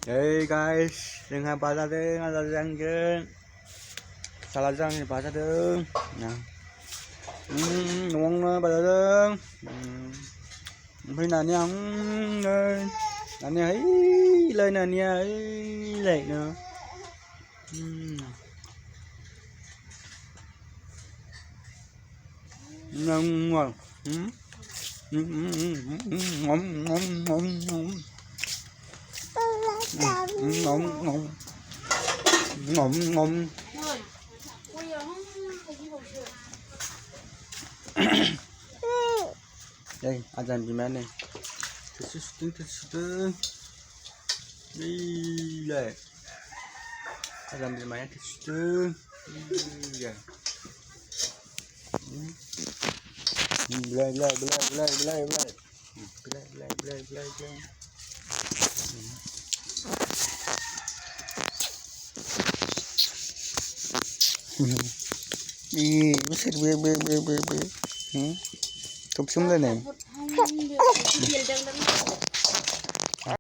Hey guys, dengan pasar deng, pasar deng ke, salah jang ni pasar deng, nah, ngon na pasar deng, phải nani ang, nani ấy, lên nani ấy, lại nữa, ngon ngon, ngon ngon ngon ngon. Ngon ngon ngon ngon đây ăn dần gì mà này thật sự đi lại ăn dần gì mà thật sự Blay blay blay blay blay blay blay blay blay blay blay đi biết bê bê bê bê bê cụp xuống đây này